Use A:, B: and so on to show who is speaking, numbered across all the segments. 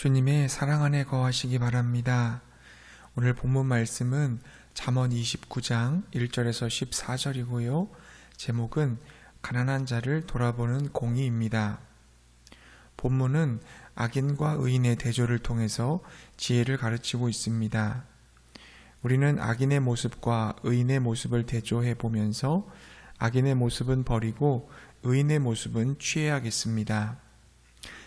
A: 주님의 사랑 안에 거하시기 바랍니다. 오늘 본문 말씀은 잠언 29장 1절에서 14절이고요. 제목은 가난한 자를 돌아보는 공의입니다. 본문은 악인과 의인의 대조를 통해서 지혜를 가르치고 있습니다. 우리는 악인의 모습과 의인의 모습을 대조해 보면서 악인의 모습은 버리고 의인의 모습은 취해야겠습니다.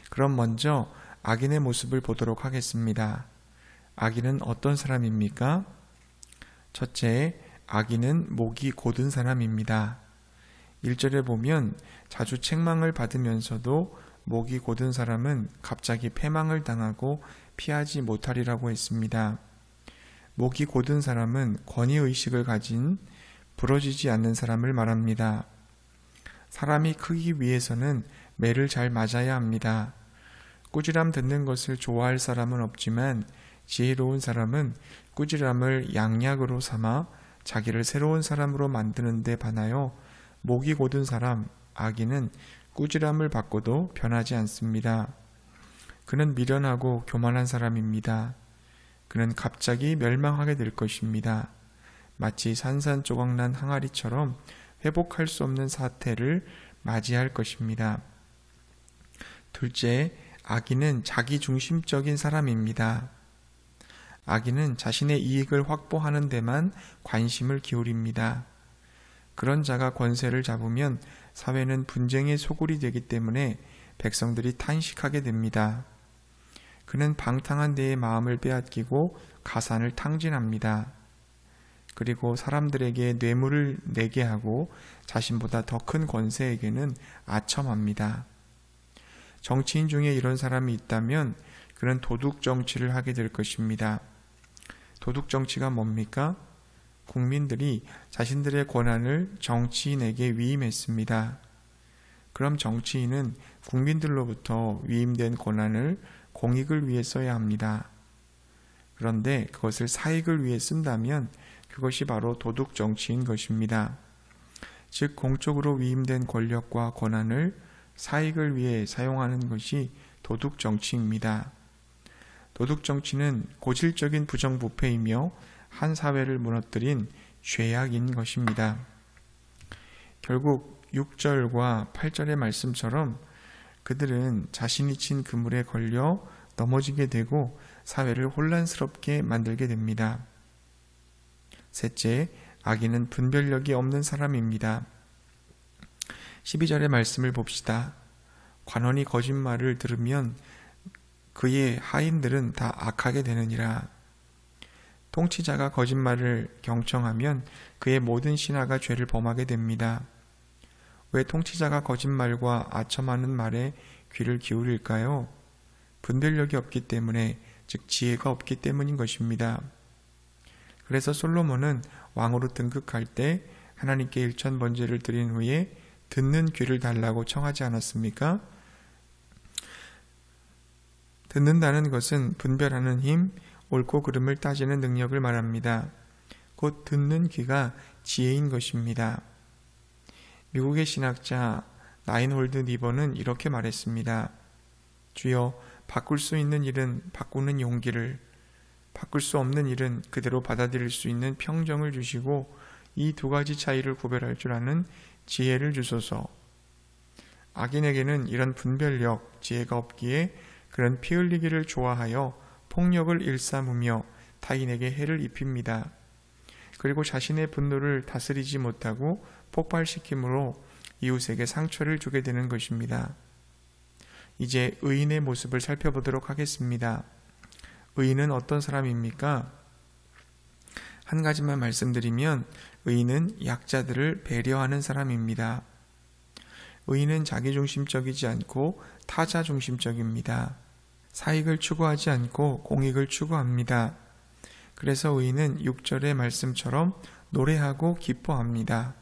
A: 그럼 먼저 악인의 모습을 보도록 하겠습니다. 악인은 어떤 사람입니까? 첫째, 악인은 목이 곧은 사람입니다. 1절에 보면 자주 책망을 받으면서도 목이 곧은 사람은 갑자기 패망을 당하고 피하지 못하리라고 했습니다. 목이 곧은 사람은 권위의식을 가진 부러지지 않는 사람을 말합니다. 사람이 크기 위해서는 매를 잘 맞아야 합니다. 꾸지람 듣는 것을 좋아할 사람은 없지만 지혜로운 사람은 꾸지람을 양약으로 삼아 자기를 새로운 사람으로 만드는 데 반하여 목이 곧은 사람, 악인은 꾸지람을 받고도 변하지 않습니다. 그는 미련하고 교만한 사람입니다. 그는 갑자기 멸망하게 될 것입니다. 마치 산산조각난 항아리처럼 회복할 수 없는 사태를 맞이할 것입니다. 둘째, 악인은 자기중심적인 사람입니다. 악인은 자신의 이익을 확보하는 데만 관심을 기울입니다. 그런 자가 권세를 잡으면 사회는 분쟁의 소굴이 되기 때문에 백성들이 탄식하게 됩니다. 그는 방탕한 데에 마음을 빼앗기고 가산을 탕진합니다. 그리고 사람들에게 뇌물을 내게 하고 자신보다 더 큰 권세에게는 아첨합니다. 정치인 중에 이런 사람이 있다면 그는 도둑 정치를 하게 될 것입니다. 도둑 정치가 뭡니까? 국민들이 자신들의 권한을 정치인에게 위임했습니다. 그럼 정치인은 국민들로부터 위임된 권한을 공익을 위해 써야 합니다. 그런데 그것을 사익을 위해 쓴다면 그것이 바로 도둑 정치인 것입니다. 즉 공적으로 위임된 권력과 권한을 사익을 위해 사용하는 것이 도둑 정치입니다. 도둑 정치는 고질적인 부정부패이며 한 사회를 무너뜨린 죄악인 것입니다. 결국 6절과 8절의 말씀처럼 그들은 자신이 친 그물에 걸려 넘어지게 되고 사회를 혼란스럽게 만들게 됩니다. 셋째, 악인은 분별력이 없는 사람입니다. 12절의 말씀을 봅시다. 관원이 거짓말을 들으면 그의 하인들은 다 악하게 되느니라. 통치자가 거짓말을 경청하면 그의 모든 신하가 죄를 범하게 됩니다. 왜 통치자가 거짓말과 아첨하는 말에 귀를 기울일까요? 분별력이 없기 때문에, 즉 지혜가 없기 때문인 것입니다. 그래서 솔로몬은 왕으로 등극할 때 하나님께 일천번제를 드린 후에 듣는 귀를 달라고 청하지 않았습니까? 듣는다는 것은 분별하는 힘, 옳고 그름을 따지는 능력을 말합니다. 곧 듣는 귀가 지혜인 것입니다. 미국의 신학자 나인홀드 니버는 이렇게 말했습니다. 주여, 바꿀 수 있는 일은 바꾸는 용기를, 바꿀 수 없는 일은 그대로 받아들일 수 있는 평정을 주시고 이 두 가지 차이를 구별할 줄 아는 지혜를 주소서. 악인에게는 이런 분별력, 지혜가 없기에 그런 피 흘리기를 좋아하여 폭력을 일삼으며 타인에게 해를 입힙니다. 그리고 자신의 분노를 다스리지 못하고 폭발시킴으로 이웃에게 상처를 주게 되는 것입니다. 이제 의인의 모습을 살펴보도록 하겠습니다. 의인은 어떤 사람입니까? 한 가지만 말씀드리면 의인은 약자들을 배려하는 사람입니다. 의인은 자기중심적이지 않고 타자중심적입니다. 사익을 추구하지 않고 공익을 추구합니다. 그래서 의인은 6절의 말씀처럼 노래하고 기뻐합니다.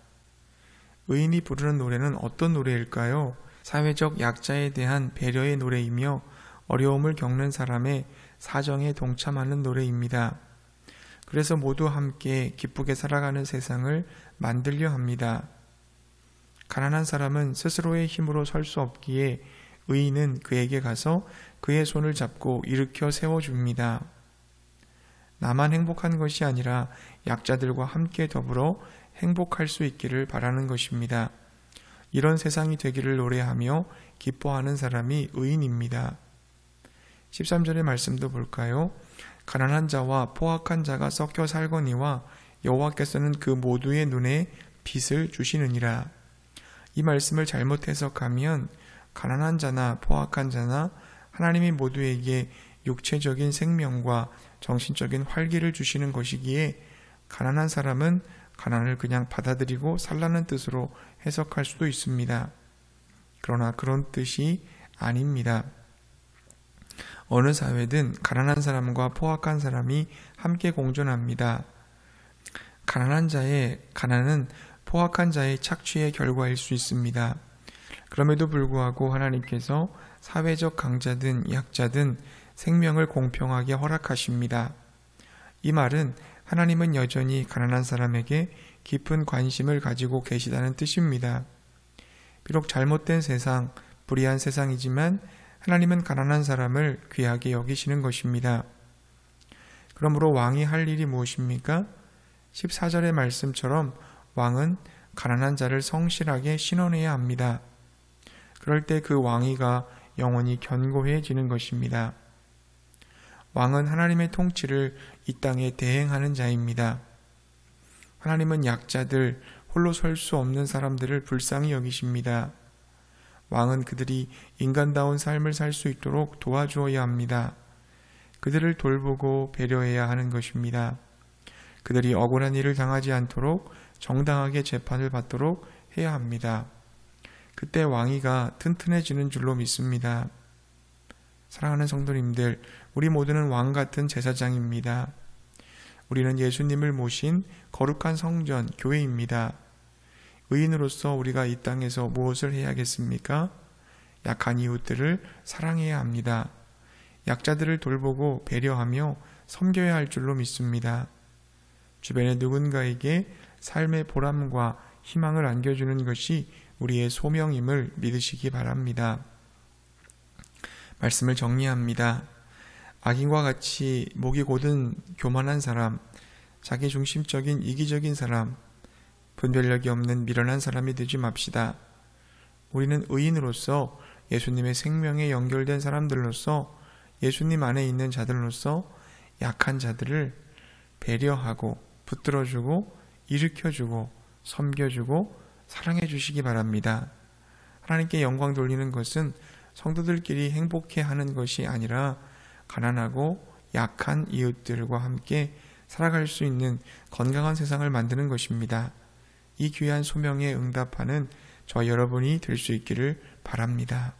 A: 의인이 부르는 노래는 어떤 노래일까요? 사회적 약자에 대한 배려의 노래이며 어려움을 겪는 사람의 사정에 동참하는 노래입니다. 그래서 모두 함께 기쁘게 살아가는 세상을 만들려 합니다. 가난한 사람은 스스로의 힘으로 설 수 없기에 의인은 그에게 가서 그의 손을 잡고 일으켜 세워줍니다. 나만 행복한 것이 아니라 약자들과 함께 더불어 행복할 수 있기를 바라는 것입니다. 이런 세상이 되기를 노래하며 기뻐하는 사람이 의인입니다. 13절의 말씀도 볼까요? 가난한 자와 포악한 자가 섞여 살거니와 여호와께서는 그 모두의 눈에 빛을 주시느니라. 이 말씀을 잘못 해석하면 가난한 자나 포악한 자나 하나님이 모두에게 육체적인 생명과 정신적인 활기를 주시는 것이기에 가난한 사람은 가난을 그냥 받아들이고 살라는 뜻으로 해석할 수도 있습니다. 그러나 그런 뜻이 아닙니다. 어느 사회든 가난한 사람과 포악한 사람이 함께 공존합니다. 가난한 자의 가난은 포악한 자의 착취의 결과일 수 있습니다. 그럼에도 불구하고 하나님께서 사회적 강자든 약자든 생명을 공평하게 허락하십니다. 이 말은 하나님은 여전히 가난한 사람에게 깊은 관심을 가지고 계시다는 뜻입니다. 비록 잘못된 세상, 불의한 세상이지만 하나님은 가난한 사람을 귀하게 여기시는 것입니다. 그러므로 왕이 할 일이 무엇입니까? 14절의 말씀처럼 왕은 가난한 자를 성실하게 신원해야 합니다. 그럴 때 그 왕위가 영원히 견고해지는 것입니다. 왕은 하나님의 통치를 이 땅에 대행하는 자입니다. 하나님은 약자들, 홀로 설 수 없는 사람들을 불쌍히 여기십니다. 왕은 그들이 인간다운 삶을 살 수 있도록 도와주어야 합니다. 그들을 돌보고 배려해야 하는 것입니다. 그들이 억울한 일을 당하지 않도록 정당하게 재판을 받도록 해야 합니다. 그때 왕위가 튼튼해지는 줄로 믿습니다. 사랑하는 성도님들, 우리 모두는 왕 같은 제사장입니다. 우리는 예수님을 모신 거룩한 성전, 교회입니다. 의인으로서 우리가 이 땅에서 무엇을 해야겠습니까? 약한 이웃들을 사랑해야 합니다. 약자들을 돌보고 배려하며 섬겨야 할 줄로 믿습니다. 주변의 누군가에게 삶의 보람과 희망을 안겨주는 것이 우리의 소명임을 믿으시기 바랍니다. 말씀을 정리합니다. 악인과 같이 목이 곧은 교만한 사람, 자기중심적인 이기적인 사람, 분별력이 없는 미련한 사람이 되지 맙시다. 우리는 의인으로서 예수님의 생명에 연결된 사람들로서 예수님 안에 있는 자들로서 약한 자들을 배려하고 붙들어주고 일으켜주고 섬겨주고 사랑해 주시기 바랍니다. 하나님께 영광 돌리는 것은 성도들끼리 행복해하는 것이 아니라 가난하고 약한 이웃들과 함께 살아갈 수 있는 건강한 세상을 만드는 것입니다. 이 귀한 소명에 응답하는 저 여러분이 될 수 있기를 바랍니다.